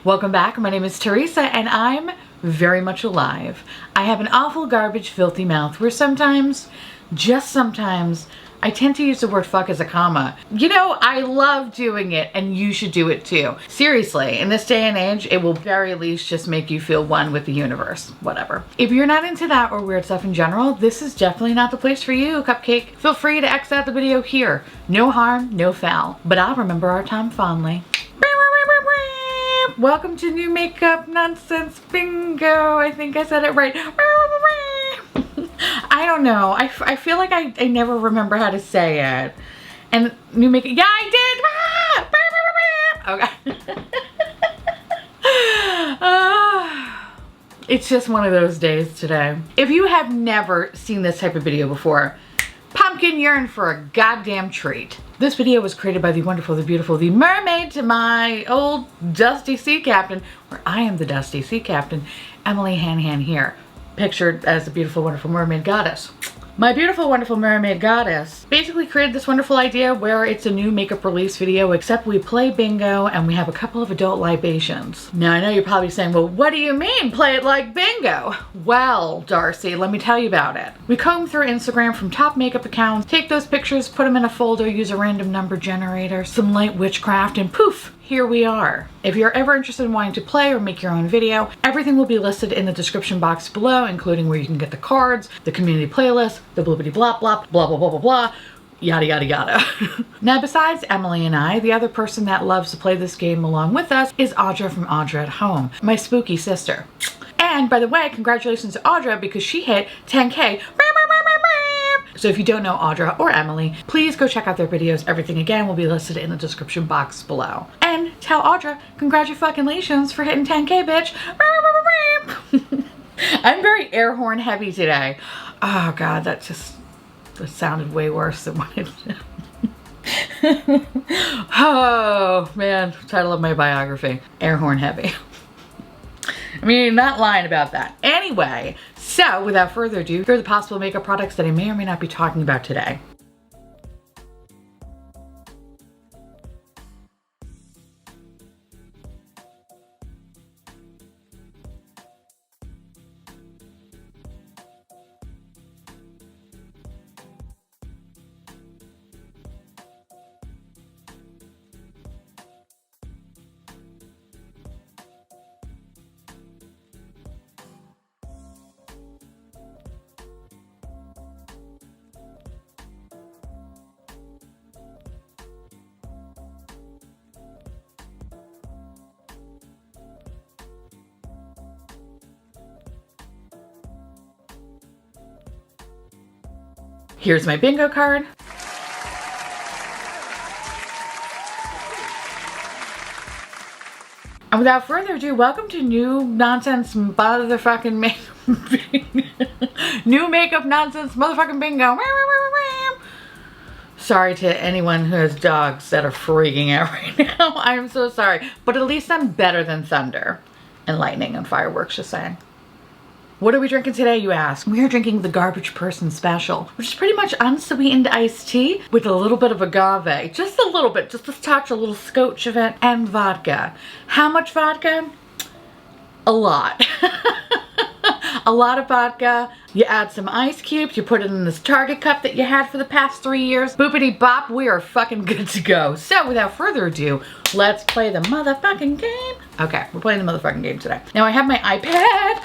Welcome back. My name is Teresa and I'm very much alive. I have an awful garbage filthy mouth where sometimes, just sometimes, I tend to use the word fuck as a comma. You know, I love doing it and you should do it too. Seriously, in this day and age, it will very least just make you feel one with the universe. Whatever. If you're not into that or weird stuff in general, this is definitely not the place for you, Cupcake. Feel free to X out the video here. No harm, no foul. But I'll remember our time fondly. Welcome to New Makeup Nonsense Bingo. I think I said it right. I don't know. I feel like I never remember how to say it. And new makeup. Yeah, I did. Okay. It's just one of those days today. If you have never seen this type of video before, pumpkin, you're in for a goddamn treat. This video was created by the wonderful, the beautiful, the mermaid to my old dusty sea captain, where I am the dusty sea captain, Emily Han here, pictured as the beautiful, wonderful mermaid goddess. My beautiful, wonderful mermaid goddess basically created this wonderful idea where it's a new makeup release video, except we play bingo and we have a couple of adult libations. Now I know you're probably saying, well, what do you mean play it like bingo? Well, Darcy, let me tell you about it. We comb through Instagram from top makeup accounts, take those pictures, put them in a folder, use a random number generator, some light witchcraft, and poof, here we are. If you're ever interested in wanting to play or make your own video, everything will be listed in the description box below, including where you can get the cards, the community playlist, the blippity blop blop, blah blah blah blah blah, yada yada yada. Now besides Emily and I, the other person that loves to play this game along with us is Audra from Audra at Home, my spooky sister. And by the way, congratulations to Audra because she hit 10K. So if you don't know Audra or Emily, please go check out their videos. Everything again will be listed in the description box below. And tell Audra, congratulations for hitting 10K, bitch. I'm very air horn heavy today. Oh God, that sounded way worse than what it did. Oh man, title of my biography, air horn heavy. I mean, not lying about that. Anyway, so without further ado, here are the possible makeup products that I may or may not be talking about today. Here's my bingo card. And without further ado, welcome to New Nonsense Motherfucking New Makeup Nonsense Motherfucking Bingo. Sorry to anyone who has dogs that are freaking out right now. I am so sorry. But at least I'm better than thunder and lightning and fireworks, just saying. What are we drinking today, you ask? We are drinking the Garbage Person Special, which is pretty much unsweetened iced tea with a little bit of agave. Just a little bit, just a touch, a little scotch of it, and vodka. How much vodka? A lot. A lot of vodka. You add some ice cubes, you put it in this Target cup that you had for the past 3 years. Boopity bop, we are fucking good to go. So without further ado, let's play the motherfucking game. Okay, we're playing the motherfucking game today. Now I have my iPad.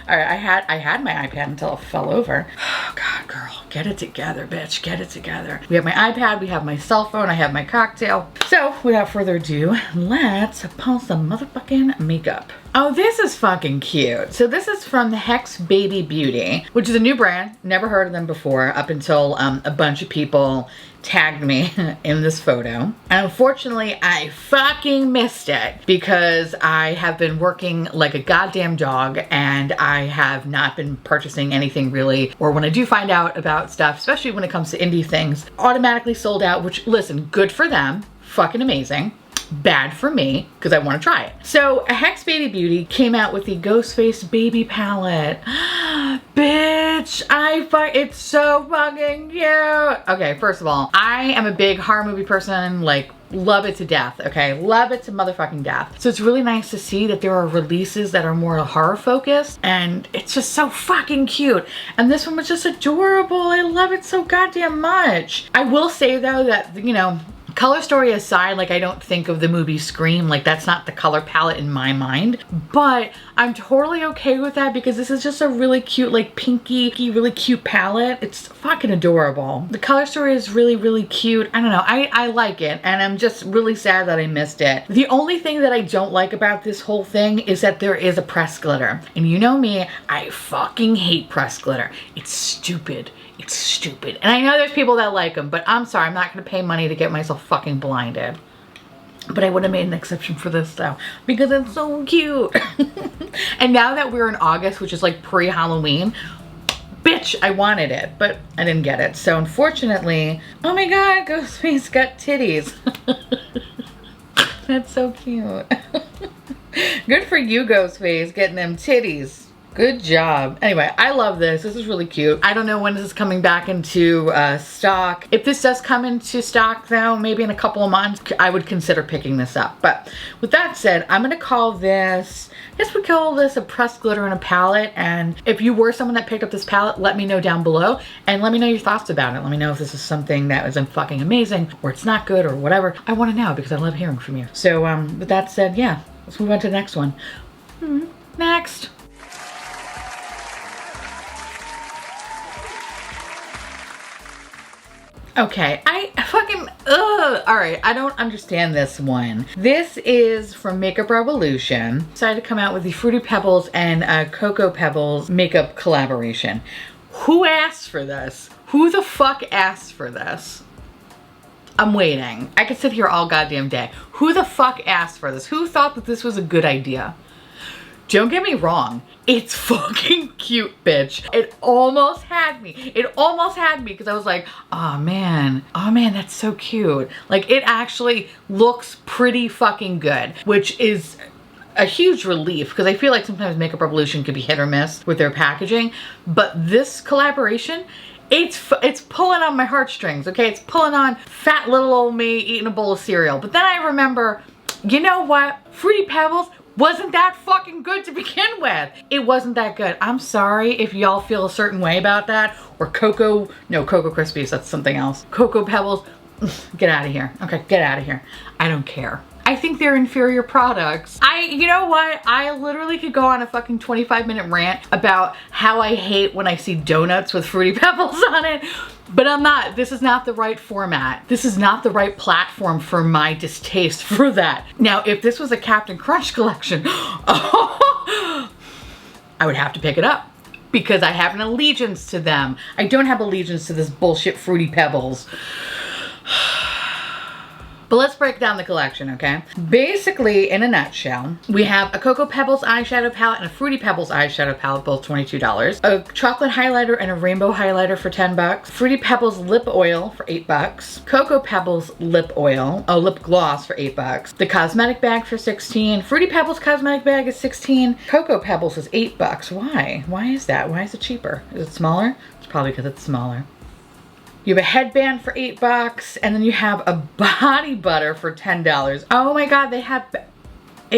All right, I had my iPad until it fell over. Oh God, girl, get it together, bitch, get it together. We have my iPad, we have my cell phone, I have my cocktail. So without further ado, let's pull some motherfucking makeup. Oh, this is fucking cute. So this is from the Hex Baby Beauty, which is a new brand. Never heard of them before up until a bunch of people tagged me in this photo. And unfortunately, I fucking missed it because I have been working like a goddamn dog and I have not been purchasing anything really, or when I do find out about stuff, especially when it comes to indie things, automatically sold out, which listen, good for them, fucking amazing. Bad for me because I want to try it. So Hex Baby Beauty came out with the Ghostface Baby Palette. Bitch, it's so fucking cute. Okay, first of all, I am a big horror movie person, like love it to death, okay? Love it to motherfucking death. So it's really nice to see that there are releases that are more horror focused, and it's just so fucking cute. And this one was just adorable. I love it so goddamn much. I will say though that, you know, color story aside, like I don't think of the movie Scream, like that's not the color palette in my mind, but I'm totally okay with that because this is just a really cute, like pinky, really cute palette. It's fucking adorable. The color story is really, really cute. I don't know, I like it, and I'm just really sad that I missed it. The only thing that I don't like about this whole thing is that there is a pressed glitter, and you know me, I fucking hate pressed glitter. It's stupid. It's stupid. And I know there's people that like them, but I'm sorry, I'm not gonna pay money to get myself fucking blinded. But I would have made an exception for this though, because it's so cute. And now that we're in August, which is like pre-Halloween, bitch, I wanted it, but I didn't get it. So unfortunately, oh my God, Ghostface got titties. That's so cute. Good for you, Ghostface, getting them titties. Good job. Anyway, I love this. This is really cute. I don't know when this is coming back into stock. If this does come into stock though, maybe in a couple of months, I would consider picking this up. But with that said, I'm gonna call this, I guess we call this a pressed glitter in a palette. And if you were someone that picked up this palette, let me know down below and let me know your thoughts about it. Let me know if this is something that was fucking amazing or it's not good or whatever. I wanna know because I love hearing from you. So with that said, yeah, let's move on to the next one. Next. Okay, I fucking, all right, I don't understand this one. This is from Makeup Revolution. Decided to come out with the Fruity Pebbles and Cocoa Pebbles makeup collaboration. Who asked for this? Who the fuck asked for this? I'm waiting. I could sit here all goddamn day. Who the fuck asked for this? Who thought that this was a good idea? Don't get me wrong, it's fucking cute, bitch. It almost had me. It almost had me because I was like, oh man, that's so cute. Like it actually looks pretty fucking good, which is a huge relief because I feel like sometimes Makeup Revolution could be hit or miss with their packaging, but this collaboration, it's pulling on my heartstrings, okay? It's pulling on fat little old me eating a bowl of cereal. But then I remember, you know what? Fruity Pebbles wasn't that fucking good to begin with. It wasn't that good. I'm sorry if y'all feel a certain way about that. Or Cocoa Krispies, that's something else. Cocoa Pebbles, get out of here. Okay, get out of here. I don't care. I think they're inferior products. You know what? I literally could go on a fucking 25-minute rant about how I hate when I see donuts with Fruity Pebbles on it, but I'm not. This is not the right format. This is not the right platform for my distaste for that. Now, if this was a Captain Crunch collection, I would have to pick it up because I have an allegiance to them. I don't have allegiance to this bullshit Fruity Pebbles. But let's break down the collection, okay? Basically, in a nutshell, we have a Cocoa Pebbles eyeshadow palette and a Fruity Pebbles eyeshadow palette, both $22. A chocolate highlighter and a rainbow highlighter for 10 bucks. Fruity Pebbles lip oil for 8 bucks. Cocoa Pebbles lip gloss for 8 bucks. The cosmetic bag for 16. Fruity Pebbles cosmetic bag is 16. Cocoa Pebbles is 8 bucks. Why? Why is that? Why is it cheaper? Is it smaller? It's probably because it's smaller. You have a headband for 8 bucks, and then you have a body butter for $10. Oh my God, they have, ew.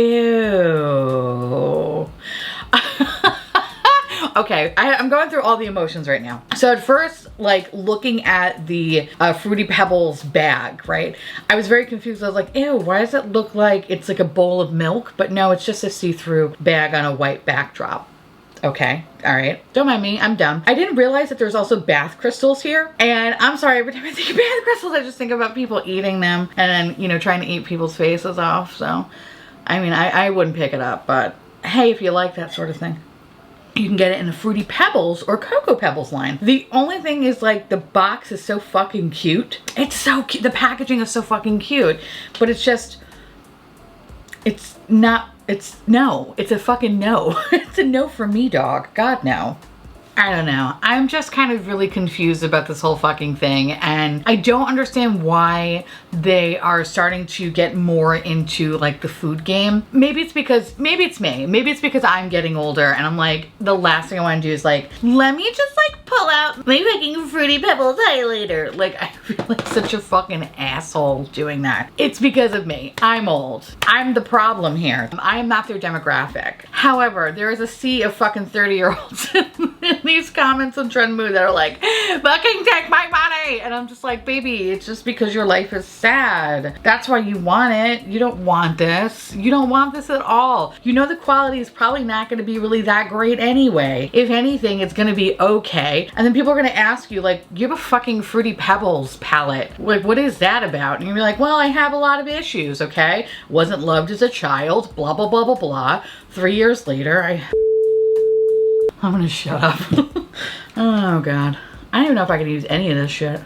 Okay, I'm going through all the emotions right now. So at first, like looking at the Fruity Pebbles bag, right? I was very confused. I was like, ew, why does it look like it's like a bowl of milk? But no, it's just a see-through bag on a white backdrop. Okay, all right. Don't mind me, I'm dumb. I didn't realize that there's also bath crystals here. And I'm sorry, every time I think of bath crystals, I just think about people eating them and then, you know, trying to eat people's faces off. So, I mean, I wouldn't pick it up, but hey, if you like that sort of thing, you can get it in the Fruity Pebbles or Cocoa Pebbles line. The only thing is like the box is so fucking cute. It's so cute. The packaging is so fucking cute, but it's just, it's not, it's no. It's a fucking no. It's a no for me, dog. God, no. I don't know. I'm just kind of really confused about this whole fucking thing, and I don't understand why they are starting to get more into like the food game. Maybe it's because, maybe it's me. Maybe it's because I'm getting older and I'm like, the last thing I want to do is like, let me just like pull out my fucking Fruity Pebbles highlighter. Like, I feel like such a fucking asshole doing that. It's because of me. I'm old. I'm the problem here. I am not their demographic. However, there is a sea of fucking 30-year-olds in these comments on Trendmoo that are like, fucking take my money. And I'm just like, baby, it's just because your life is sad. That's why you want it. You don't want this. You don't want this at all. You know the quality is probably not going to be really that great anyway. If anything, it's going to be okay. And then people are going to ask you like, you have a fucking Fruity Pebbles palette. Like, what is that about? And you're like, well, I have a lot of issues, okay? Wasn't loved as a child, blah, blah, blah, blah, blah. 3 years later, I'm gonna shut up. Oh God. I don't even know if I can use any of this shit.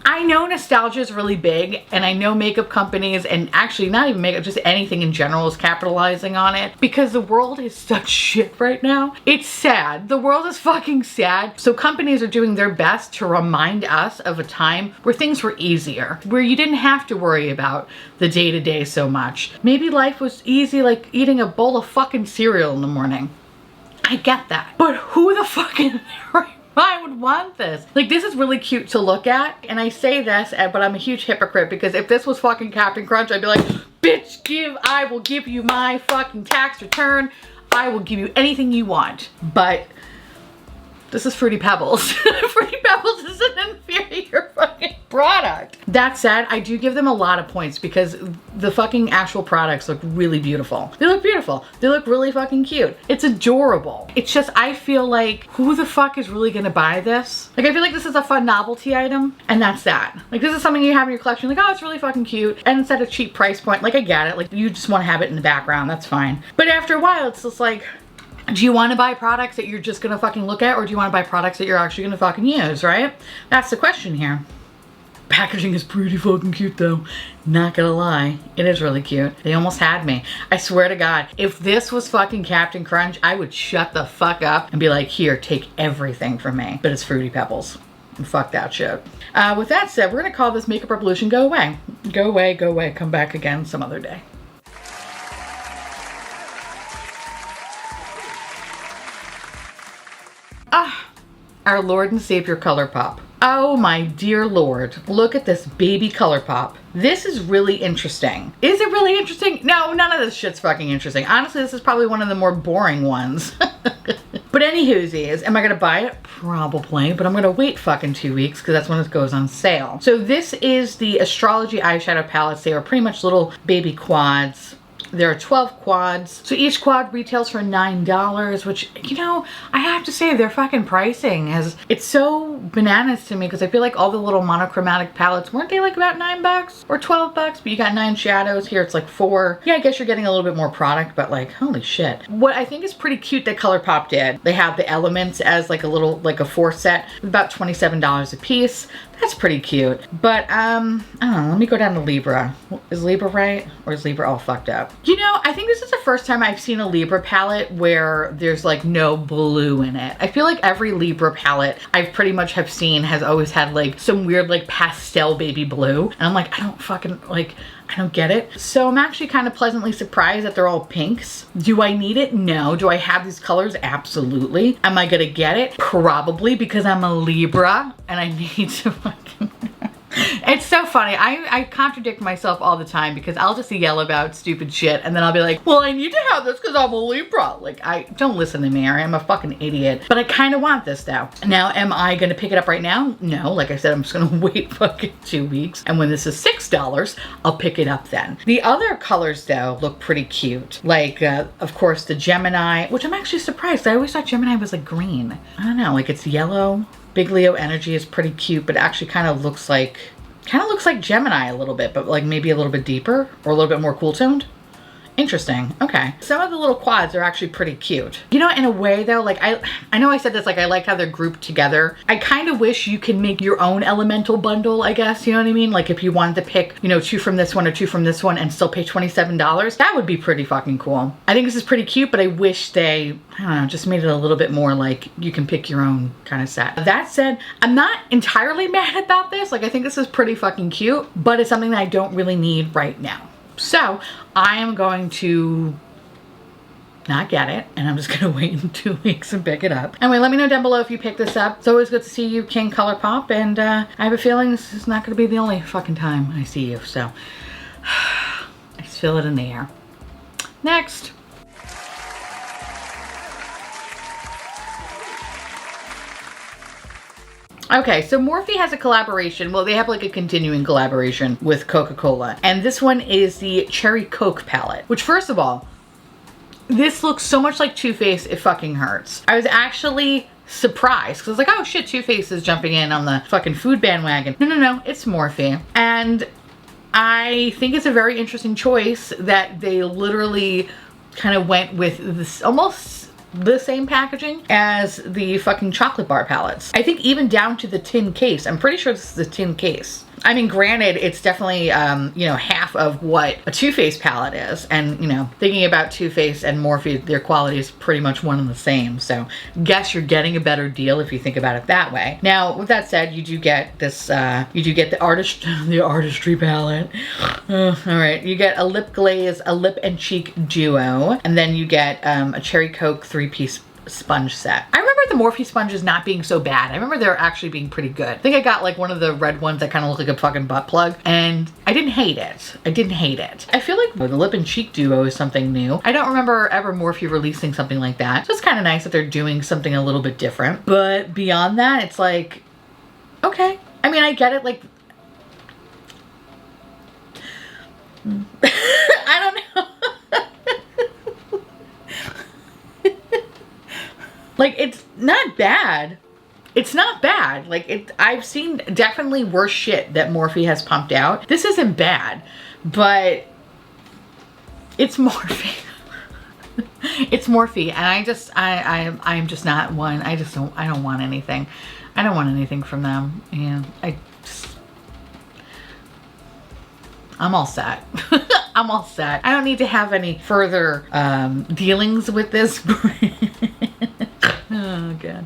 I know nostalgia is really big, and I know makeup companies, and actually not even makeup, just anything in general is capitalizing on it because the world is such shit right now. It's sad. The world is fucking sad. So companies are doing their best to remind us of a time where things were easier, where you didn't have to worry about the day-to-day so much. Maybe life was easy, like eating a bowl of fucking cereal in the morning. I get that. But who the fuck in their I would want this. Like, this is really cute to look at. And I say this, but I'm a huge hypocrite because if this was fucking Captain Crunch, I'd be like, bitch, I will give you my fucking tax return. I will give you anything you want. But this is Fruity Pebbles. Fruity Pebbles is an inferior fucking product. That said, I do give them a lot of points because the fucking actual products look really beautiful. They look beautiful. They look really fucking cute. It's adorable. It's just, I feel like, who the fuck is really gonna buy this? Like, I feel like this is a fun novelty item, and that's that. Like, this is something you have in your collection, like, oh, it's really fucking cute, and it's at a cheap price point. Like, I get it. Like, you just want to have it in the background. That's fine. But after a while, it's just like, do you want to buy products that you're just gonna fucking look at, or do you want to buy products that you're actually gonna fucking use, right? That's the question here. Packaging is pretty fucking cute though. Not gonna lie, it is really cute. They almost had me. I swear to God, if this was fucking Captain Crunch, I would shut the fuck up and be like, here, take everything from me. But it's Fruity Pebbles. And fuck that shit. With that said, we're gonna call this Makeup Revolution go away. Go away, go away. Come back again some other day. Our Lord and Savior Colourpop. Oh my dear Lord, look at this baby Colourpop. This is really interesting. Is it really interesting? No, none of this shit's fucking interesting. Honestly, this is probably one of the more boring ones. But anywhoosies, am I gonna buy it? Probably, but I'm gonna wait fucking 2 weeks because that's when it goes on sale. So this is the Astrology eyeshadow palettes. They are pretty much little baby quads. There are 12 quads. So each quad retails for $9, which, you know, I have to say their fucking pricing it's so bananas to me because I feel like all the little monochromatic palettes, weren't they like about $9 or $12? But you got 9 shadows. Here it's like 4. Yeah, I guess you're getting a little bit more product, but like, holy shit. What I think is pretty cute that Colourpop did, they have the elements as like a little, like a 4 set, about $27 a piece. That's pretty cute. But, I don't know, let me go down to Libra. Is Libra right? Or is Libra all fucked up? You know, I think this is the first time I've seen a Libra palette where there's like no blue in it. I feel like every Libra palette I've pretty much have seen has always had like some weird like pastel baby blue. And I'm like, I don't fucking like, I don't get it. So I'm actually kind of pleasantly surprised that they're all pinks. Do I need it? No. Do I have these colors? Absolutely. Am I gonna get it? Probably, because I'm a Libra and I need to fucking... It's so funny. I contradict myself all the time because I'll just yell about stupid shit and then I'll be like, well, I need to have this because I'm a Libra. Like, I don't listen to me, or I'm a fucking idiot. But I kind of want this though. Now, am I going to pick it up right now? No. Like I said, I'm just going to wait fucking 2 weeks. And when this is $6, I'll pick it up then. The other colors though look pretty cute. Like, of course, the Gemini, which I'm actually surprised. I always thought Gemini was like green. I don't know, like it's yellow. Big Leo Energy is pretty cute, but actually kind of looks like Gemini a little bit, but like maybe a little bit deeper or a little bit more cool toned. Interesting. Okay. Some of the little quads are actually pretty cute. You know, in a way though, like I know I said this, like I like how they're grouped together. I kind of wish you can make your own elemental bundle, I guess, you know what I mean? Like if you wanted to pick, you know, 2 from this one or 2 from this one and still pay $27, that would be pretty fucking cool. I think this is pretty cute, but I wish they, I don't know, just made it a little bit more like you can pick your own kind of set. That said, I'm not entirely mad about this. Like I think this is pretty fucking cute, but it's something that I don't really need right now. So I am going to not get it, and I'm just gonna wait in 2 weeks and pick it up. Anyway, let me know down below if you picked this up. It's always good to see you, King Colourpop, and I have a feeling this is not gonna be the only fucking time I see you, so I just feel it in the air. Next. Okay, so Morphe has a collaboration. Well, they have like a continuing collaboration with Coca-Cola. And this one is the Cherry Coke palette, which first of all, this looks so much like Too Faced, it fucking hurts. I was actually surprised because I was like, oh shit, Too Faced is jumping in on the fucking food bandwagon. No, it's Morphe. And I think it's a very interesting choice that they literally kind of went with this almost the same packaging as the fucking chocolate bar palettes. I think even down to the tin case. I'm pretty sure this is the tin case. I mean, granted, it's definitely, you know, half of what a Too Faced palette is. And, you know, thinking about Too Faced and Morphe, their quality is pretty much one and the same. So guess you're getting a better deal if you think about it that way. Now, with that said, you do get this, you do get the artistry palette. All right, you get a lip glaze, a lip and cheek duo, and then you get a Cherry Coke 3-piece sponge set. I remember the Morphe sponges not being so bad. I remember they're actually being pretty good. I think I got like one of the red ones that kind of look like a fucking butt plug, and I didn't hate it. I didn't hate it. I feel like the lip and cheek duo is something new. I don't remember ever Morphe releasing something like that. So it's kind of nice that they're doing something a little bit different. But beyond that, it's like, okay. I mean, I get it. Like, I don't know. Like, it's not bad. It's not bad. Like, I've seen definitely worse shit that Morphe has pumped out. This isn't bad, but it's Morphe. It's Morphe, and I'm just not one. I don't want anything. I don't want anything from them. And I'm all set. I'm all set. I don't need to have any further dealings with this brand. Oh god.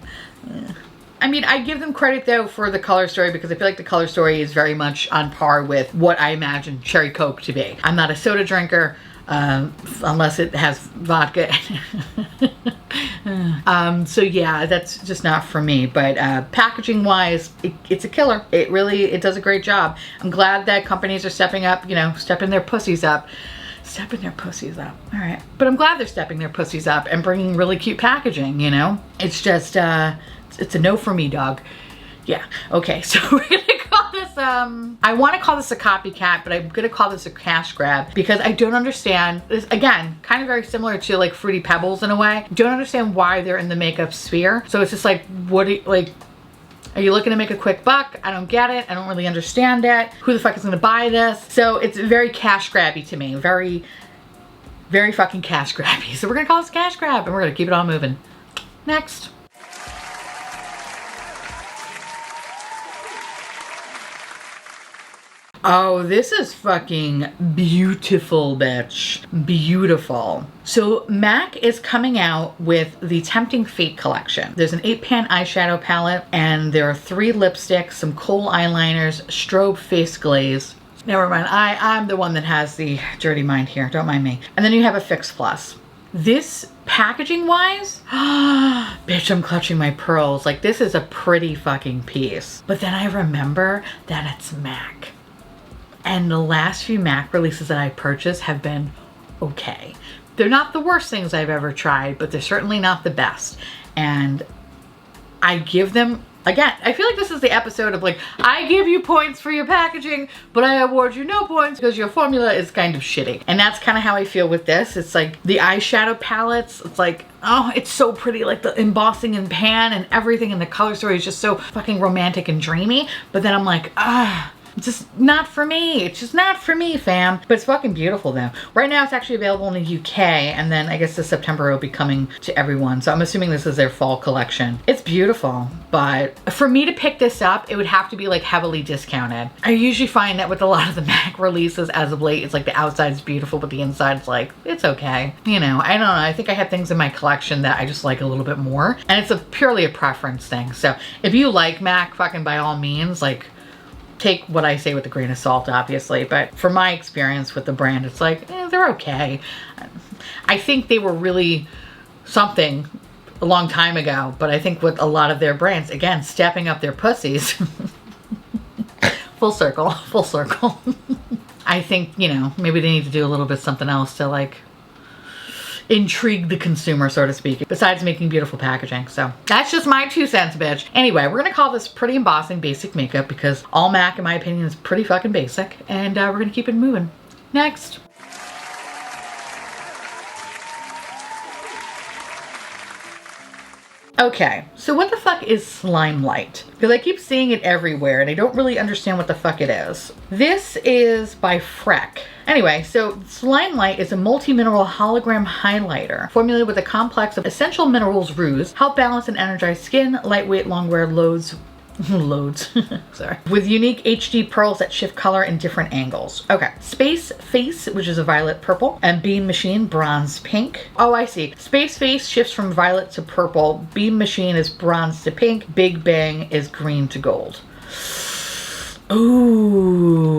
Yeah. I mean, I give them credit though for the color story because I feel like the color story is very much on par with what I imagine Cherry Coke to be. I'm not a soda drinker unless it has vodka. So yeah, that's just not for me. But packaging wise, it's a killer. It does a great job. I'm glad that companies are stepping up, you know, stepping their pussies up. Stepping their pussies up. All right. But I'm glad they're stepping their pussies up and bringing really cute packaging, you know? It's just, it's a no for me, dog. Yeah. Okay. So we're going to call this, I want to call this a copycat, but I'm going to call this a cash grab because I don't understand this. Again, kind of very similar to like Fruity Pebbles in a way. Don't understand why they're in the makeup sphere. So it's just like, what do you, like, are you looking to make a quick buck? I don't get it. I don't really understand it. Who the fuck is gonna buy this? So it's very cash grabby to me. Very, very fucking cash grabby. So we're gonna call this cash grab and we're gonna keep it all moving. Next. Oh, this is fucking beautiful, bitch. Beautiful. So MAC is coming out with the Tempting Fate collection. There's an 8-pan eyeshadow palette and there are 3 lipsticks, some kohl eyeliners, strobe face glaze. Never mind, I'm the one that has the dirty mind here, don't mind me. And then you have a Fix Plus. This packaging wise, bitch, I'm clutching my pearls. Like, this is a pretty fucking piece. But then I remember that it's MAC. And the last few MAC releases that I purchased have been okay. They're not the worst things I've ever tried, but they're certainly not the best. And I give them, again, I feel like this is the episode of like, I give you points for your packaging, but I award you no points because your formula is kind of shitty. And that's kind of how I feel with this. It's like the eyeshadow palettes, it's like, oh, it's so pretty, like the embossing and pan and everything, and the color story is just so fucking romantic and dreamy. But then I'm like, just not for me. It's just not for me, fam. But it's fucking beautiful though. Right now it's actually available in the UK, and then I guess this September it'll be coming to everyone. So I'm assuming this is their fall collection. It's beautiful, but for me to pick this up, it would have to be like heavily discounted. I usually find that with a lot of the MAC releases as of late, it's like the outside's beautiful, but the inside's like, it's okay. You know, I don't know. I think I have things in my collection that I just like a little bit more, and it's purely a preference thing. So if you like MAC, fucking by all means, like, take what I say with a grain of salt, obviously, but from my experience with the brand, it's like, they're okay. I think they were really something a long time ago, but I think with a lot of their brands, again, stepping up their pussies, full circle, full circle. I think, you know, maybe they need to do a little bit something else to like intrigue the consumer, so to speak, besides making beautiful packaging. So that's just my 2 cents, bitch. Anyway, we're gonna call this Pretty Embossing Basic Makeup because all MAC, in my opinion, is pretty fucking basic, and we're gonna keep it moving. Next. Okay, so what the fuck is Slime Light? Because I keep seeing it everywhere and I don't really understand what the fuck it is. This is by Freck. Anyway, so Slime Light is a multi-mineral hologram highlighter formulated with a complex of essential minerals roux, help balance and energize skin, lightweight, long-wear loads, sorry, with unique HD pearls that shift color in different angles. Okay, Space Face, which is a violet purple, and Beam Machine, bronze pink. Oh, I see. Space Face shifts from violet to purple. Beam Machine is bronze to pink. Big Bang is green to gold. Ooh.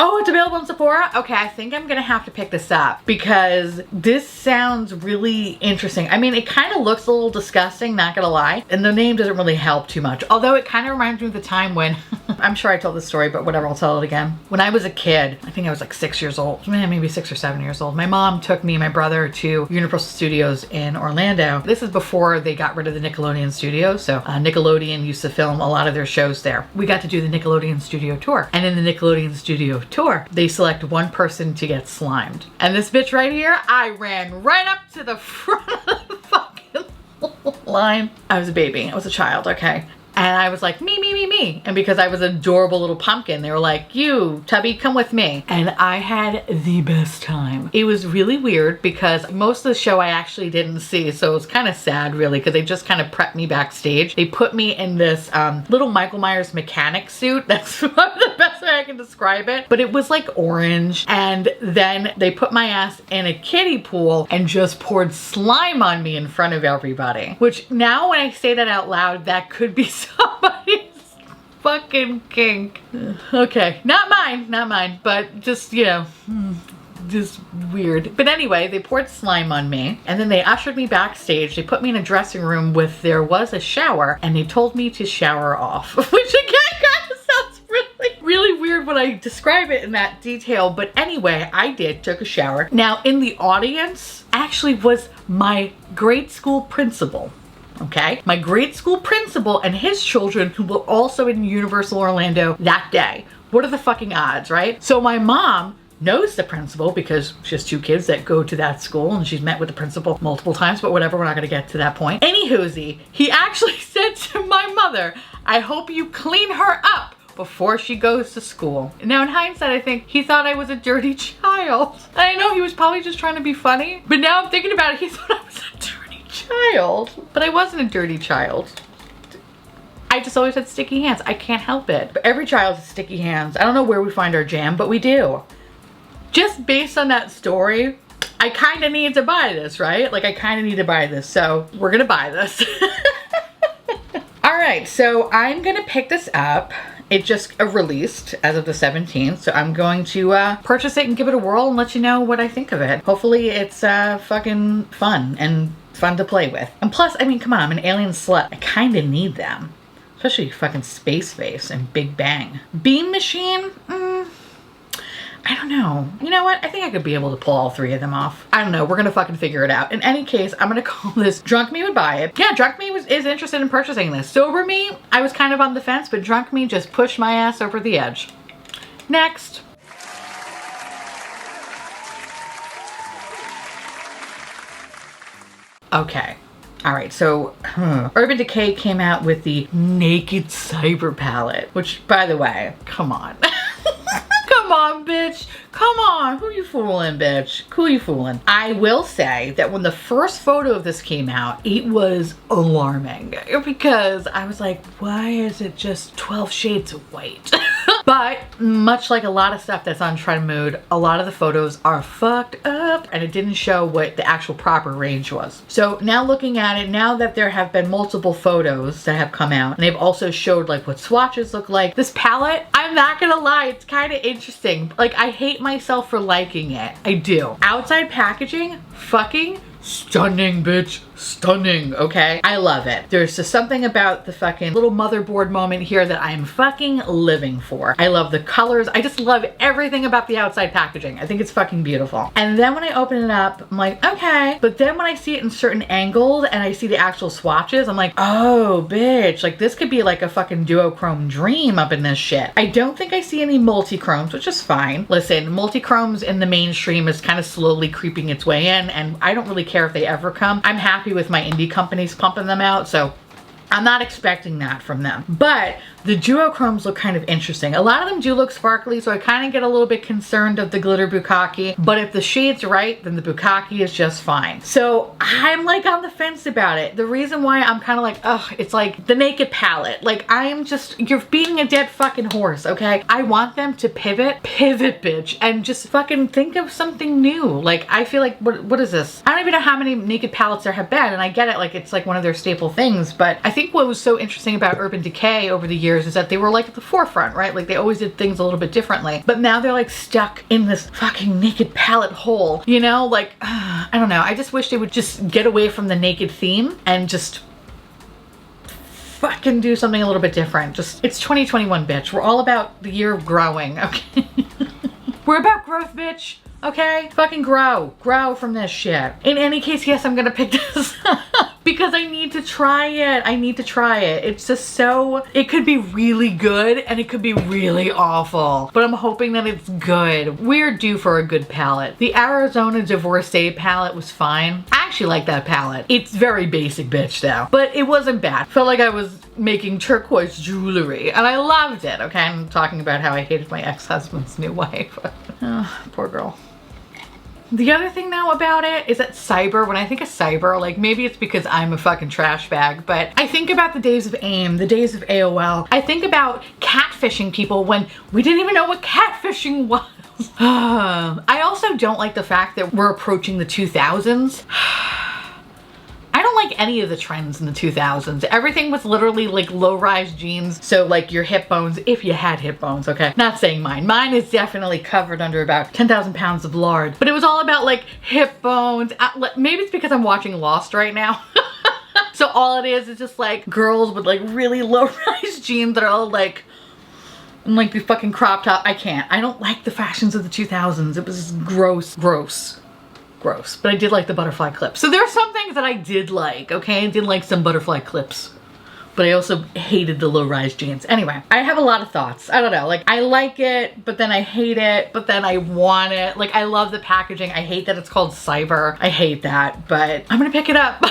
Oh, it's available in Sephora? Okay, I think I'm gonna have to pick this up because this sounds really interesting. I mean, it kind of looks a little disgusting, not gonna lie. And the name doesn't really help too much. Although it kind of reminds me of the time when, I'm sure I told this story, but whatever, I'll tell it again. When I was a kid, I think I was like 6 years old, maybe 6 or 7 years old. My mom took me and my brother to Universal Studios in Orlando. This is before they got rid of the Nickelodeon studios. So Nickelodeon used to film a lot of their shows there. We got to do the Nickelodeon studio tour. And in the Nickelodeon studio tour, they select one person to get slimed. And this bitch right here, I ran right up to the front of the fucking line. I was a baby, I was a child, okay? And I was like, me, me, me, me. And because I was an adorable little pumpkin, they were like, you, Tubby, come with me. And I had the best time. It was really weird because most of the show I actually didn't see. So it was kind of sad, really, because they just kind of prepped me backstage. They put me in this little Michael Myers mechanic suit. That's the best way I can describe it. But it was like orange. And then they put my ass in a kiddie pool and just poured slime on me in front of everybody. Which now when I say that out loud, that could be somebody's fucking kink. Okay, not mine, but just, you know, just weird. But anyway, they poured slime on me and then they ushered me backstage. They put me in a dressing room with, there was a shower, and they told me to shower off, which again kind of sounds really weird when I describe it in that detail. But anyway, I took a shower. Now in the audience actually was my grade school principal. Okay, my grade school principal and his children who were also in Universal Orlando that day. What are the fucking odds, right? So my mom knows the principal because she has 2 kids that go to that school and she's met with the principal multiple times, but whatever, we're not gonna get to that point. Anywhoosie, he actually said to my mother, I hope you clean her up before she goes to school. Now in hindsight, I think he thought I was a dirty child. And I know he was probably just trying to be funny, but now I'm thinking about it, he thought I was a dirty child, but I wasn't a dirty child. I just always had sticky hands. I can't help it. But every child has sticky hands. I don't know where we find our jam, but we do. Just based on that story, I kind of need to buy this, right? Like I kind of need to buy this. So we're gonna buy this. All right, so I'm gonna pick this up. It just released as of the 17th, so I'm going to purchase it and give it a whirl and let you know what I think of it. Hopefully it's fucking fun and fun to play with. And plus, I mean, come on, I'm an alien slut. I kind of need them. Especially fucking Space Face and Big Bang. Beam Machine? I don't know. You know what? I think I could be able to pull all 3 of them off. I don't know. We're gonna fucking figure it out. In any case, I'm gonna call this Drunk Me would buy it. Yeah, Drunk Me is interested in purchasing this. Sober Me, I was kind of on the fence, but Drunk Me just pushed my ass over the edge. Next. Okay. All right, so Urban Decay came out with the Naked Cyber palette, which, by the way, come on. Come on, bitch. Come on. Who you fooling, bitch? Who you fooling? I will say that when the first photo of this came out, it was alarming because I was like, why is it just 12 shades of white? But much like a lot of stuff that's on Trend Mood, a lot of the photos are fucked up and it didn't show what the actual proper range was. So now looking at it, now that there have been multiple photos that have come out and they've also showed like what swatches look like, this palette, I'm not gonna lie, it's kind of interesting. Like, I hate myself for liking it. I do. Outside packaging, fucking stunning, bitch. Stunning, okay? I love it. There's just something about the fucking little motherboard moment here that I'm fucking living for. I love the colors. I just love everything about the outside packaging. I think it's fucking beautiful. And then when I open it up, I'm like, okay. But then when I see it in certain angles and I see the actual swatches, I'm like, oh, bitch. Like, this could be like a fucking duochrome dream up in this shit. I don't think I see any multi-chromes, which is fine. Listen, multi-chromes in the mainstream is kind of slowly creeping its way in, and I don't really care if they ever come. I'm happy with my indie companies pumping them out, so I'm not expecting that from them. But the duochromes look kind of interesting. A lot of them do look sparkly, so I kind of get a little bit concerned of the glitter bukkake. But if the shade's right, then the bukkake is just fine. So I'm like on the fence about it. The reason why I'm kind of like, ugh, it's like the Naked palette. Like, I'm just, you're being a dead fucking horse, okay? I want them to pivot, bitch, and just fucking think of something new. Like, I feel like, what is this? I don't even know how many Naked palettes there have been, and I get it, like, it's like one of their staple things, but I think what was so interesting about Urban Decay over the years is that they were like at the forefront, right? Like, they always did things a little bit differently, but now they're like stuck in this fucking Naked palette hole, you know? Like, I don't know. I just wish they would just get away from the Naked theme and just fucking do something a little bit different. Just, it's 2021, bitch. We're all about the year of growing, okay? We're about growth, bitch. Okay? Fucking grow. Grow from this shit. In any case, yes, I'm gonna pick this up because I need to try it. I need to try it. It's just so, it could be really good and it could be really awful, but I'm hoping that it's good. We're due for a good palette. The Arizona Divorcee palette was fine. I actually like that palette. It's very basic, bitch, though, but it wasn't bad. Felt like I was making turquoise jewelry and I loved it. Okay, I'm talking about how I hated my ex-husband's new wife. Oh, poor girl. The other thing now about it is that cyber, when I think of cyber, like, maybe it's because I'm a fucking trash bag, but I think about the days of AIM, the days of AOL. I think about catfishing people when we didn't even know what catfishing was. I also don't like the fact that we're approaching the 2000s. I don't like any of the trends in the 2000s. Everything was literally like low-rise jeans. So like your hip bones, if you had hip bones, okay? Not saying mine. Mine is definitely covered under about 10,000 pounds of lard. But it was all about like hip bones. Maybe it's because I'm watching Lost right now. So all it is just like girls with like really low-rise jeans that are all like, and like the fucking crop top. I can't. I don't like the fashions of the 2000s. It was gross, gross. Gross, but I did like the butterfly clips. So there are some things that I did like, okay? I did like some butterfly clips, but I also hated the low-rise jeans. Anyway, I have a lot of thoughts. I don't know, like, I like it, but then I hate it, but then I want it. Like, I love the packaging. I hate that it's called cyber. I hate that, but I'm gonna pick it up.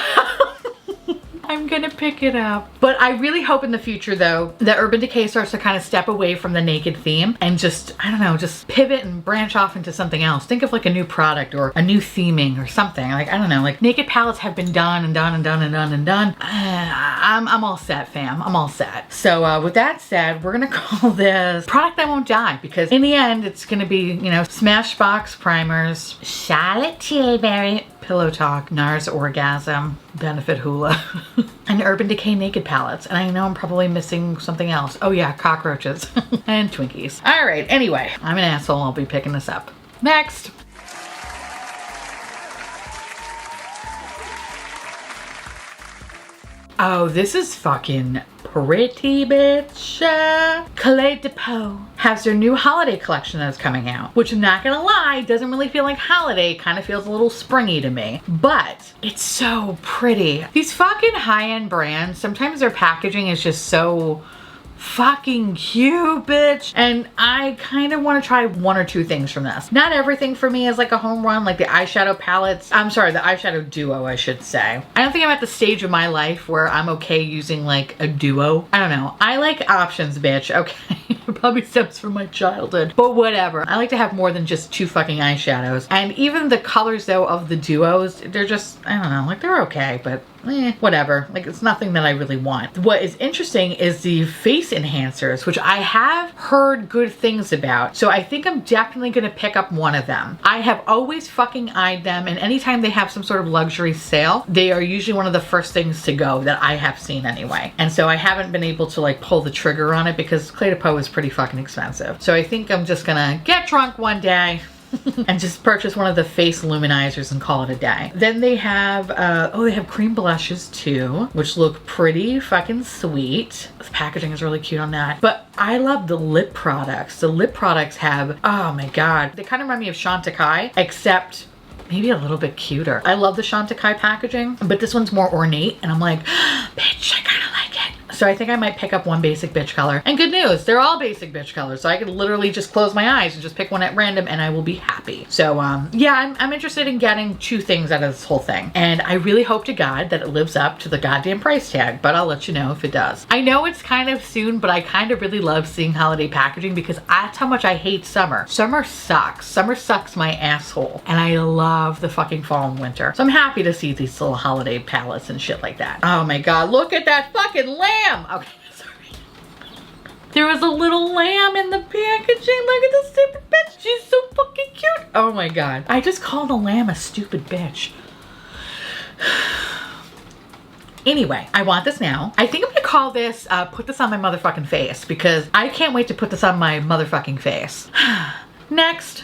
I'm gonna pick it up. But I really hope in the future, though, that Urban Decay starts to kind of step away from the Naked theme and just, I don't know, just pivot and branch off into something else. Think of like a new product or a new theming or something. Like, I don't know, like Naked palettes have been done and done and done and done and done. I'm all set, fam. I'm all set. So with that said, we're gonna call this Product That Won't Die, because in the end, it's gonna be, you know, Smashbox primers, Charlotte Tilbury Pillow Talk, NARS Orgasm, Benefit Hula, and Urban Decay Naked palettes. And I know I'm probably missing something else. Oh yeah, cockroaches and Twinkies. All right, anyway, I'm an asshole. I'll be picking this up. Next. Oh, this is fucking pretty, bitch. Clé de Peau has their new holiday collection that's coming out, which I'm not gonna lie, doesn't really feel like holiday. Kind of feels a little springy to me, but it's so pretty. These fucking high-end brands, sometimes their packaging is just so fucking cute, bitch. And I kind of want to try one or two things from this. Not everything for me is like a home run, like the eyeshadow palettes. I'm sorry, the eyeshadow duo, I should say. I don't think I'm at the stage of my life where I'm okay using like a duo. I don't know. I like options, bitch. Okay. It probably stems from my childhood, but whatever. I like to have more than just two fucking eyeshadows. And even the colors though of the duos, they're just, I don't know, like they're okay, but whatever. Like it's nothing that I really want. What is interesting is the face enhancers, which I have heard good things about. So I think I'm definitely gonna pick up one of them. I have always fucking eyed them, and anytime they have some sort of luxury sale, they are usually one of the first things to go that I have seen anyway. And so I haven't been able to like pull the trigger on it because Clé de Peau is pretty fucking expensive. So I think I'm just gonna get drunk one day and just purchase one of the face luminizers and call it a day. Then they have, oh, they have cream blushes too, which look pretty fucking sweet. The packaging is really cute on that. But I love the lip products. The lip products have, oh my God, they kind of remind me of Chantecaille, except maybe a little bit cuter. I love the Chantecaille packaging, but this one's more ornate, and I'm like, bitch, I kind of like it. So I think I might pick up one basic bitch color. And good news, they're all basic bitch colors. So I could literally just close my eyes and just pick one at random and I will be happy. So yeah, I'm interested in getting two things out of this whole thing. And I really hope to God that it lives up to the goddamn price tag, but I'll let you know if it does. I know it's kind of soon, but I kind of really love seeing holiday packaging because that's how much I hate summer. Summer sucks. Summer sucks my asshole. And I love the fucking fall and winter. So I'm happy to see these little holiday palettes and shit like that. Oh my God, look at that fucking lamb. Okay, sorry. There was a little lamb in the packaging. Look at this stupid bitch. She's so fucking cute. Oh my God. I just called a lamb a stupid bitch. Anyway, I want this now. I think I'm gonna call this, put this on my motherfucking face because I can't wait to put this on my motherfucking face. Next.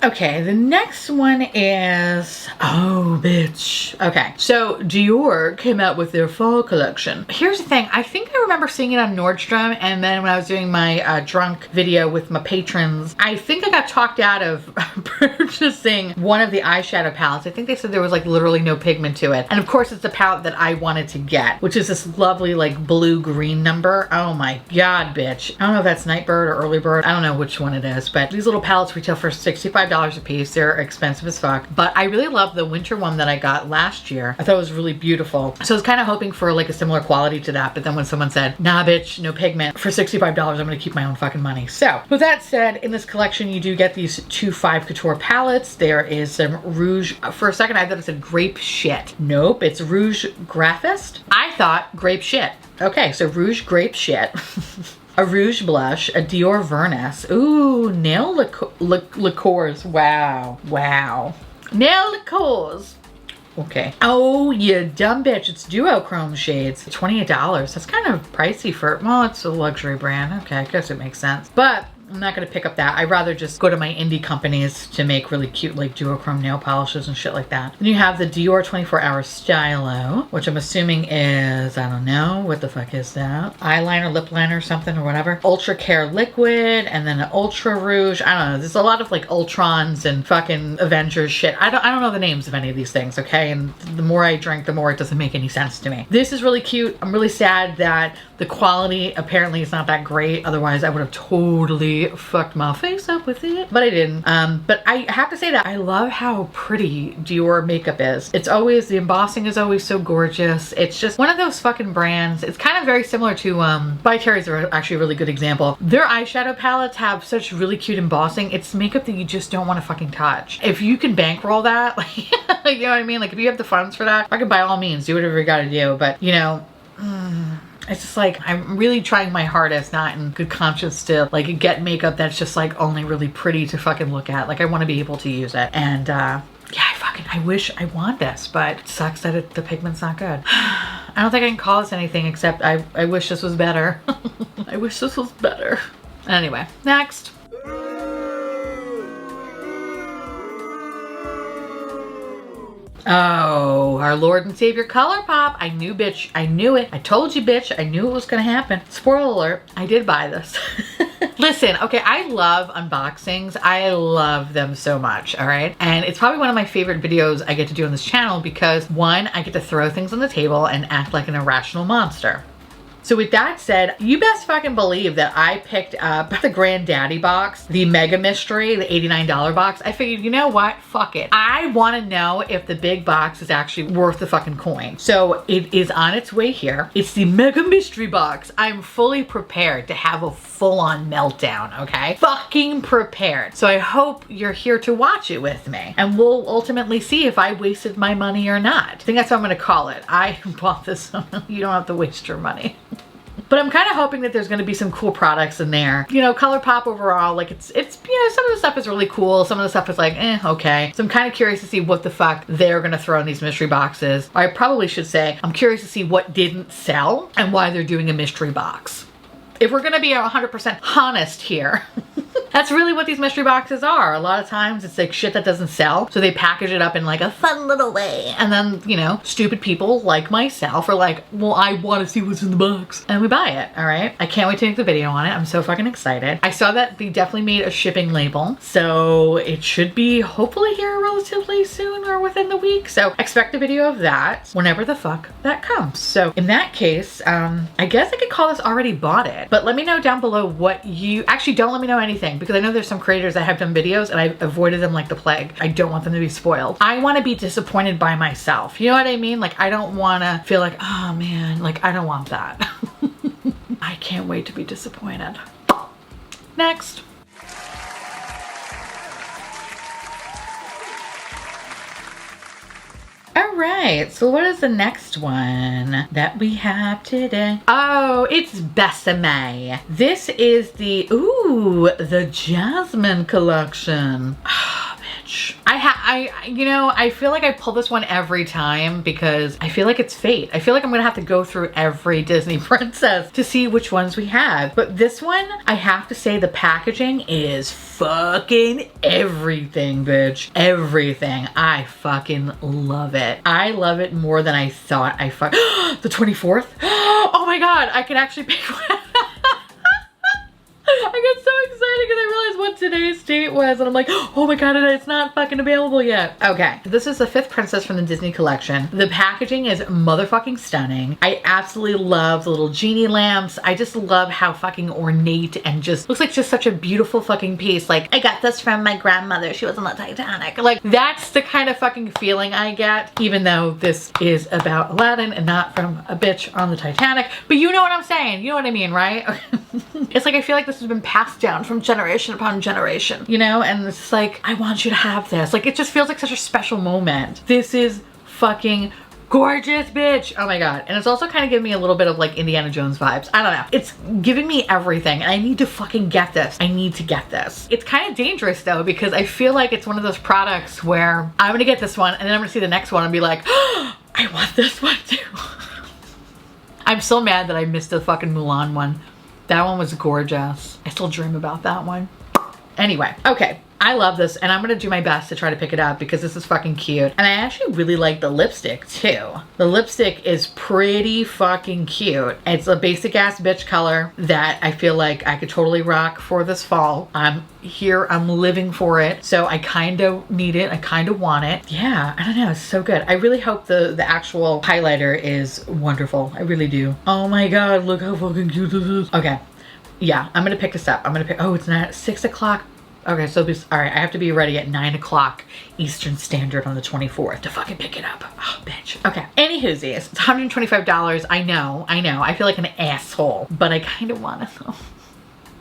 Okay, the next one is, oh bitch. Okay, so Dior came out with their fall collection. Here's the thing, I think I remember seeing it on Nordstrom, and then when I was doing my drunk video with my patrons, I think I got talked out of purchasing one of the eyeshadow palettes. I think they said there was like literally no pigment to it. And of course it's the palette that I wanted to get, which is this lovely like blue-green number. Oh my God, bitch. I don't know if that's Nightbird or Early Bird. I don't know which one it is, but these little palettes retail for $65 a piece. They're expensive as fuck, but I really love the winter one that I got last year. I thought it was really beautiful. So I was kind of hoping for like a similar quality to that, but then when someone said, nah bitch, no pigment, for $65, I'm gonna keep my own fucking money. So with that said, in this collection, you do get these two 5 couture palettes. There is some rouge. For a second, I thought it said grape shit. Nope, it's rouge graphist. I thought grape shit. Okay, so rouge grape shit. A rouge blush, a Dior Vernis. Ooh, nail liqueurs. Wow. Wow. Nail liqueurs. Okay. Oh, you dumb bitch. It's duochrome shades. $28. That's kind of pricey for, well, it's a luxury brand. Okay, I guess it makes sense. But I'm not going to pick up that. I'd rather just go to my indie companies to make really cute like duochrome nail polishes and shit like that. Then you have the Dior 24-Hour Stylo, which I'm assuming is, I don't know, what the fuck is that? Eyeliner, lip liner, something or whatever. Ultra Care Liquid, and then an Ultra Rouge. I don't know. There's a lot of like Ultrons and fucking Avengers shit. I don't know the names of any of these things, okay? And the more I drink, the more it doesn't make any sense to me. This is really cute. I'm really sad that the quality apparently is not that great. Otherwise, I would have totally fucked my face up with it, but I didn't. But I have to say that I love how pretty Dior makeup is. It's always, the embossing is always so gorgeous. It's just one of those fucking brands. It's kind of very similar to, By Terry's are actually a really good example. Their eyeshadow palettes have such really cute embossing. It's makeup that you just don't want to fucking touch. If you can bankroll that, like, you know what I mean? Like if you have the funds for that, fucking by all means, do whatever you gotta do. But you know, it's just like, I'm really trying my hardest, not in good conscience, to like get makeup that's just like only really pretty to fucking look at. Like I want to be able to use it. And yeah, I wish I want this, but it sucks that the pigment's not good. I don't think I can call this anything except I wish this was better. I wish this was better. Anyway, next. Oh, our Lord and Savior Colourpop. I knew, bitch. I knew it. I told you, bitch. I knew it was gonna happen. Spoiler alert, I did buy this. Listen, okay, I love unboxings. I love them so much, all right? And it's probably one of my favorite videos I get to do on this channel because one, I get to throw things on the table and act like an irrational monster. So with that said, you best fucking believe that I picked up the Granddaddy box, the Mega Mystery, the $89 box. I figured, you know what? Fuck it. I want to know if the big box is actually worth the fucking coin. So it is on its way here. It's the Mega Mystery box. I'm fully prepared to have a full-on meltdown, okay? Fucking prepared. So I hope you're here to watch it with me. And we'll ultimately see if I wasted my money or not. I think that's what I'm going to call it. I bought this. You don't have to waste your money. But I'm kind of hoping that there's going to be some cool products in there. You know, Colourpop overall, like it's, you know, some of the stuff is really cool. Some of the stuff is like, okay. So I'm kind of curious to see what the fuck they're going to throw in these mystery boxes. Or I probably should say, I'm curious to see what didn't sell and why they're doing a mystery box. If we're going to be 100% honest here, that's really what these mystery boxes are. A lot of times it's like shit that doesn't sell. So they package it up in like a fun little way. And then, you know, stupid people like myself are like, well, I want to see what's in the box. And we buy it, all right? I can't wait to make the video on it. I'm so fucking excited. I saw that they definitely made a shipping label. So it should be hopefully here relatively soon or within the week. So expect a video of that whenever the fuck that comes. So in that case, I guess I could call this already bought it. But let me know down below what you, actually don't let me know anything because I know there's some creators that have done videos and I've avoided them like the plague. I don't want them to be spoiled. I want to be disappointed by myself. You know what I mean? Like I don't want to feel like, oh man, like I don't want that. I can't wait to be disappointed. Next. All right, so what is the next one that we have today? Oh, it's Besame. This is the, ooh, the Jasmine collection. Oh, bitch. You know, I feel like I pull this one every time because I feel like it's fate. I feel like I'm gonna have to go through every Disney princess to see which ones we have. But this one, I have to say the packaging is fucking everything, bitch. Everything. I fucking love it. I love it more than I thought I the 24th? Oh my God, I can actually pick one. I got so excited because I realized what today's date was and I'm like, oh my God, it's not fucking available yet. Okay, this is the 5th princess from the Disney collection. The packaging is motherfucking stunning. I absolutely love the little genie lamps. I just love how fucking ornate and just looks like just such a beautiful fucking piece. Like, I got this from my grandmother. She was on the Titanic. Like, that's the kind of fucking feeling I get, even though this is about Aladdin and not from a bitch on the Titanic. But you know what I'm saying. You know what I mean, right? It's like, I feel like this has been passed down from generation upon generation, you know? And it's like, I want you to have this. Like, it just feels like such a special moment. This is fucking gorgeous, bitch. Oh my God. And it's also kind of giving me a little bit of like Indiana Jones vibes. I don't know. It's giving me everything and I need to fucking get this. I need to get this. It's kind of dangerous though, because I feel like it's one of those products where I'm gonna get this one and then I'm gonna see the next one and be like, oh, I want this one too. I'm so mad that I missed the fucking Mulan one. That one was gorgeous. I still dream about that one. Anyway, okay. I love this and I'm gonna do my best to try to pick it up because this is fucking cute. And I actually really like the lipstick too. The lipstick is pretty fucking cute. It's a basic ass bitch color that I feel like I could totally rock for this fall. I'm here, I'm living for it. So I kind of need it, I kind of want it. Yeah, I don't know, it's so good. I really hope the actual highlighter is wonderful. I really do. Oh my God, look how fucking cute this is. Okay, yeah, I'm gonna pick this up. I'm gonna pick, oh, it's not 6 o'clock. Okay, so all right, I have to be ready at 9 o'clock Eastern Standard on the 24th to fucking pick it up. Oh, bitch. Okay, anywhoosies, it's $125. I know. I feel like an asshole, but I kind of want to.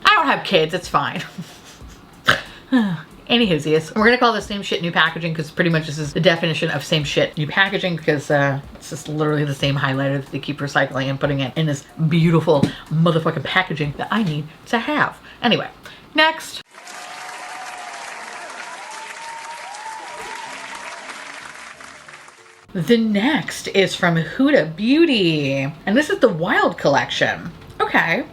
I don't have kids, it's fine. Anywhoosies, we're gonna call this same shit new packaging because pretty much this is the definition of same shit new packaging because it's just literally the same highlighter that they keep recycling and putting it in this beautiful motherfucking packaging that I need to have. Anyway, next. The next is from Huda Beauty, and this is the Wild collection. Okay.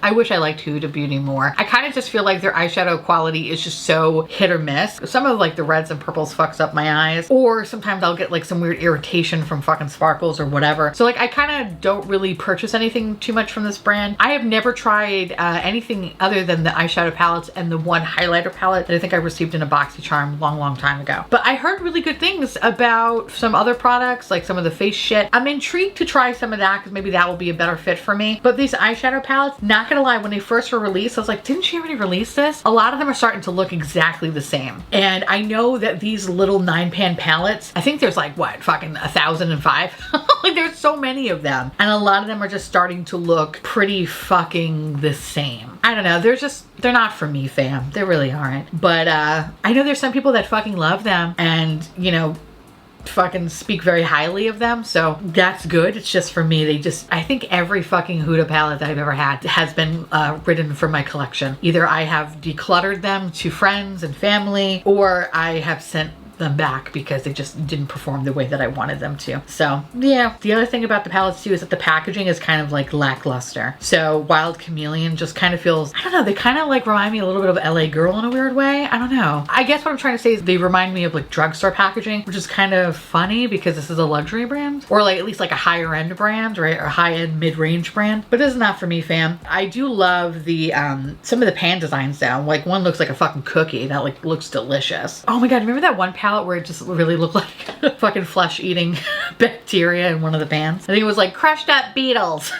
I wish I liked Huda Beauty more. I kind of just feel like their eyeshadow quality is just so hit or miss. Some of like the reds and purples fucks up my eyes, or sometimes I'll get like some weird irritation from fucking sparkles or whatever. So like I kind of don't really purchase anything too much from this brand. I have never tried anything other than the eyeshadow palettes and the one highlighter palette that I think I received in a BoxyCharm long time ago. But I heard really good things about some other products, like some of the face shit. I'm intrigued to try some of that because maybe that will be a better fit for me. But these eyeshadow palettes, not gonna lie, when they first were released, I was like, didn't she already release this? A lot of them are starting to look exactly the same. And I know that these little 9-pan palettes, I think there's like, what, fucking 1,005? Like there's so many of them. And a lot of them are just starting to look pretty fucking the same. I don't know, they're not for me, fam. They really aren't. But I know there's some people that fucking love them and, you know, fucking speak very highly of them, so that's good. It's just for me, I think every fucking Huda palette that I've ever had has been written from my collection. Either I have decluttered them to friends and family, or I have sent them back because they just didn't perform the way that I wanted them to. So yeah, the other thing about the palettes too is that the packaging is kind of like lackluster. So Wild Chameleon just kind of feels, I don't know, they kind of like remind me a little bit of LA Girl in a weird way. I don't know. I guess what I'm trying to say is they remind me of like drugstore packaging, which is kind of funny because this is a luxury brand, or like at least like a higher end brand, right? Or high end mid-range brand. But this is not for me, fam. I do love the some of the pan designs though. Like one looks like a fucking cookie that like looks delicious. Oh my god, remember that one palette where it just really looked like fucking flesh-eating bacteria in one of the pans? I think it was like crushed up beetles.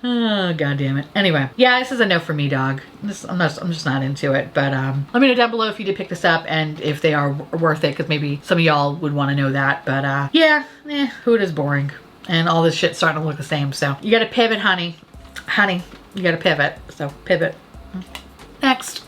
Oh, god damn it. Anyway, yeah, this is a no for me, dog. I'm just not into it. But let me know down below if you did pick this up and if they are worth it, because maybe some of y'all would want to know that. But yeah, Huda's boring. And all this shit's starting to look the same. So you gotta pivot, honey. Honey, you gotta pivot. So pivot. Next.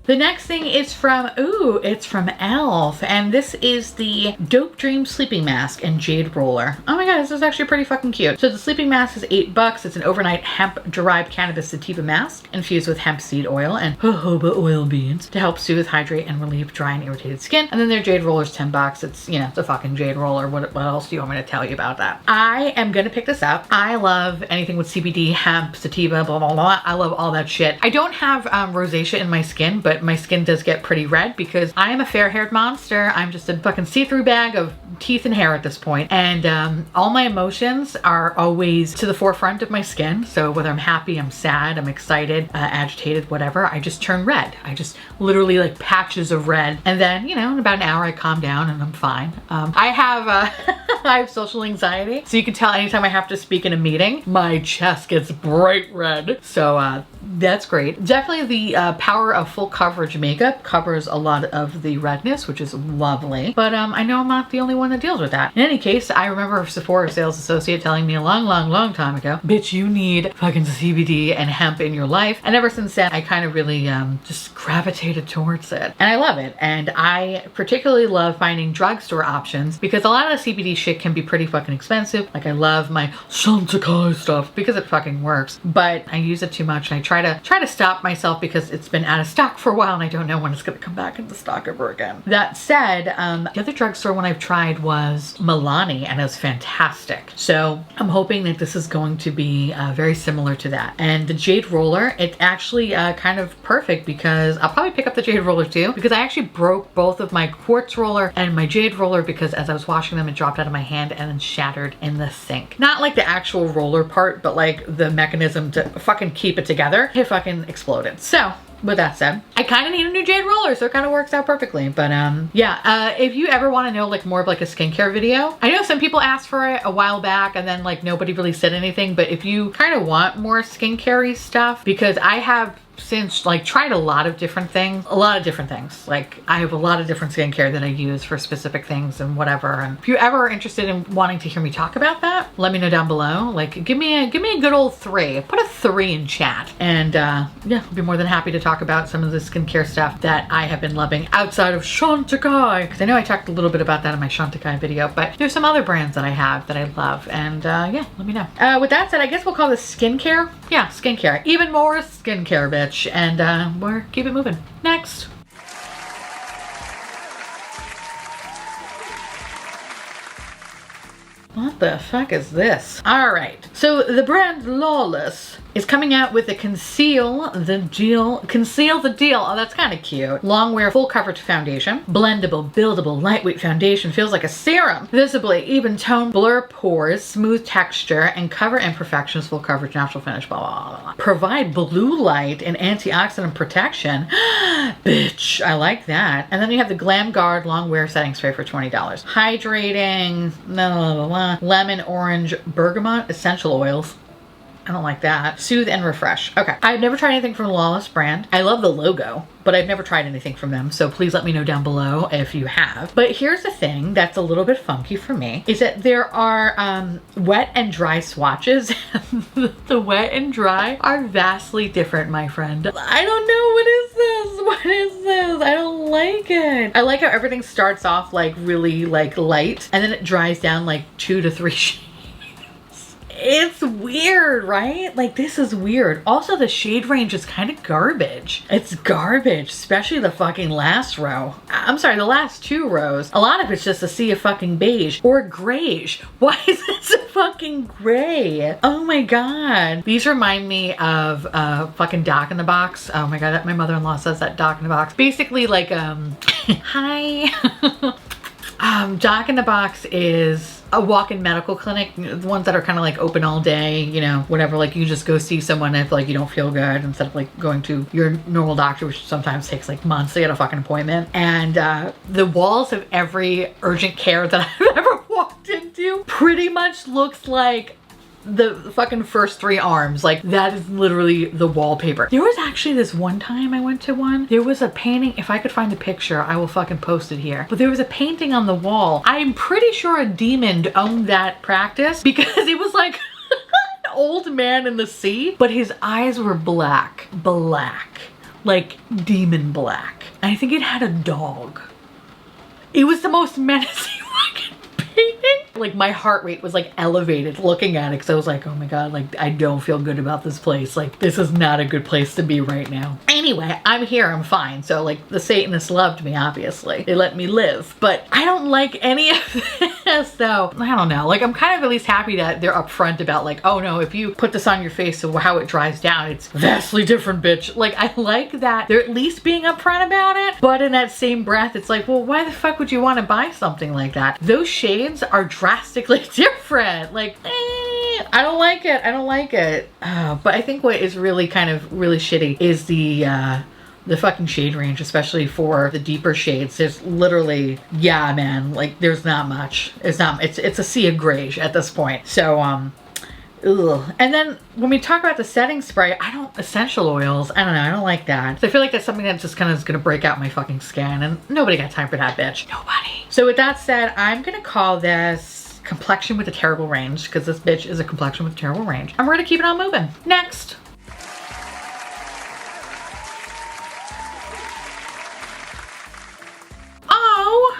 The next thing is from, ooh, it's from e.l.f. And this is the Dope Dream Sleeping Mask and Jade Roller. Oh my god, this is actually pretty fucking cute. So the sleeping mask is $8. It's an overnight hemp-derived cannabis sativa mask infused with hemp seed oil and jojoba oil beans to help soothe, hydrate, and relieve dry and irritated skin. And then their Jade Roller's $10. It's, you know, it's a fucking Jade Roller. What else do you want me to tell you about that? I am gonna pick this up. I love anything with CBD, hemp, sativa, blah, blah, blah. I love all that shit. I don't have rosacea in my skin, but my skin does get pretty red because I am a fair-haired monster. I'm just a fucking see-through bag of teeth and hair at this point. And all my emotions are always to the forefront of my skin. So whether I'm happy, I'm sad, I'm excited, agitated, whatever, I just turn red. I just literally like patches of red. And then, you know, in about an hour I calm down and I'm fine. I have I have social anxiety. So you can tell anytime I have to speak in a meeting, my chest gets bright red. So that's great. Definitely the power of full coverage makeup covers a lot of the redness, which is lovely. But I know I'm not the only one that deals with that. In any case, I remember a Sephora sales associate telling me a long time ago, bitch, you need fucking CBD and hemp in your life. And ever since then, I kind of really just gravitated towards it. And I love it. And I particularly love finding drugstore options because a lot of the CBD shit can be pretty fucking expensive. Like I love my Chantecaille stuff because it fucking works. But I use it too much and I try to stop myself because it's been out of stock for a while and I don't know when it's gonna come back into stock ever again. That said, the other drugstore one I've tried was Milani and it was fantastic. So I'm hoping that this is going to be very similar to that. And the Jade Roller, it's actually kind of perfect because I'll probably pick up the Jade Roller too because I actually broke both of my quartz roller and my Jade Roller because as I was washing them, it dropped out of my hand and then shattered in the sink. Not like the actual roller part, but like the mechanism to fucking keep it together. It fucking exploded. So with that said, I kind of need a new Jade Roller, so it kind of works out perfectly. But yeah, if you ever want to know like more of like a skincare video, I know some people asked for it a while back and then like nobody really said anything, but if you kind of want more skincare-y stuff, because I have since like tried a lot of different things. Like I have a lot of different skincare that I use for specific things and whatever. And if you ever are interested in wanting to hear me talk about that, let me know down below. Like give me a good old 3. Put a 3 in chat. And yeah, I'll be more than happy to talk about some of the skincare stuff that I have been loving outside of Chantecaille. Because I know I talked a little bit about that in my Chantecaille video, but there's some other brands that I have that I love. And yeah, let me know. With that said, I guess we'll call this skincare. Yeah, skincare. Even more skincare, bitch. And we're keep it moving. Next. What the fuck is this? All right. So the brand Lawless is coming out with a Conceal the Deal. Oh, that's kind of cute. Long wear full coverage foundation. Blendable, buildable, lightweight foundation. Feels like a serum. Visibly even tone, blur pores, smooth texture, and cover imperfections, full coverage, natural finish, blah, blah, blah, blah. Provide blue light and antioxidant protection. Bitch, I like that. And then you have the Glam Guard long wear setting spray for $20. Hydrating, blah, blah, blah, blah. Lemon, orange, bergamot essential oils. I don't like that. Soothe and refresh. Okay. I've never tried anything from the Lawless brand. I love the logo, but I've never tried anything from them. So please let me know down below if you have. But here's the thing that's a little bit funky for me is that there are wet and dry swatches. The wet and dry are vastly different, my friend. I don't know. What is this? What is this? I don't like it. I like how everything starts off like really like light and then it dries down like 2 to 3 shades. It's weird, right? Like, this is weird. Also, the shade range is kind of garbage. It's garbage, especially the fucking last row. I'm sorry, the last 2 rows. A lot of it's just a sea of fucking beige or grayish. Why is it so fucking gray? Oh my God. These remind me of fucking Doc in the Box. Oh my God, my mother-in-law says that, Doc in the Box. Basically like, hi. Doc in the Box is a walk-in medical clinic, the ones that are kind of like open all day, you know, whatever, like you just go see someone if like you don't feel good instead of like going to your normal doctor, which sometimes takes like months to get a fucking appointment. And the walls of every urgent care that I've ever walked into pretty much looks like the fucking first 3 arms. Like, that is literally the wallpaper. There was actually this one time I went to one, there was a painting. If I could find the picture, I will fucking post it here. But there was a painting on the wall. I'm pretty sure a demon owned that practice because it was like an old man in the sea, but his eyes were black, like demon black. And I think it had a dog. It was the most menacing fucking painting. Like, my heart rate was like elevated looking at it because I was like, oh my God, like I don't feel good about this place. Like, this is not a good place to be right now. Anyway, I'm here, I'm fine. So like the Satanists loved me, obviously. They let me live, but I don't like any of this though. I don't know. Like, I'm kind of at least happy that they're upfront about like, oh no, if you put this on your face, so how it dries down, it's vastly different, bitch. Like, I like that they're at least being upfront about it, but in that same breath, it's like, well, why the fuck would you want to buy something like that? Those shades are drastically different. Like, I don't like it. I don't like it. But I think what is really kind of really shitty is the fucking shade range, especially for the deeper shades. There's literally, yeah, man, like there's not much. It's a sea of grayish at this point. So, ugh. And then when we talk about the setting spray, essential oils, I don't know, I don't like that. So I feel like that's something that just kind of is gonna break out my fucking skin, and nobody got time for that, bitch. Nobody. So with that said, I'm gonna call this complexion with a terrible range, because this bitch is a complexion with a terrible range. And we're gonna keep it on moving. Next. Oh,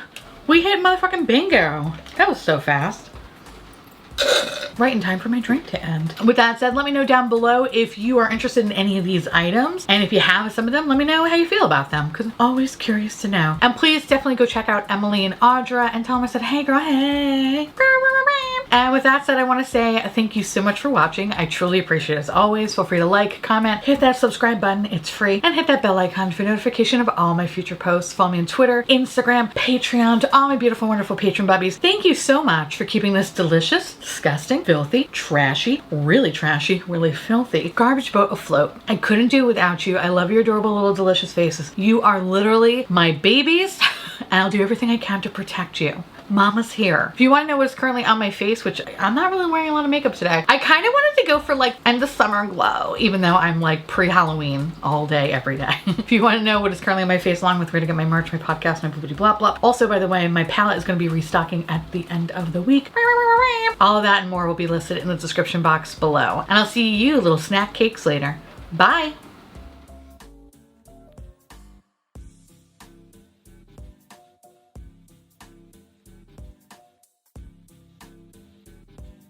we hit motherfucking bingo. That was so fast. Right in time for my drink to end. With that said, let me know down below if you are interested in any of these items. And if you have some of them, let me know how you feel about them, because I'm always curious to know. And please definitely go check out Emily and Audra and tell them I said, hey girl, hey. And with that said, I want to say thank you so much for watching. I truly appreciate it as always. Feel free to like, comment, hit that subscribe button. It's free. And hit that bell icon for notification of all my future posts. Follow me on Twitter, Instagram, Patreon, to all my beautiful, wonderful patron bubbies. Thank you so much for keeping this delicious, disgusting, filthy, trashy, really filthy garbage boat afloat. I couldn't do it without you. I love your adorable little delicious faces. You are literally my babies, and I'll do everything I can to protect you. Mama's here. If you want to know what's currently on my face, which I'm not really wearing a lot of makeup today, I kind of wanted to go for like end of summer glow, even though I'm like pre-Halloween all day, every day. If you want to know what is currently on my face, along with where to get my merch, my podcast, my blah blah blah. Also, by the way, my palette is going to be restocking at the end of the week. All of that and more will be listed in the description box below. And I'll see you little snack cakes later. Bye.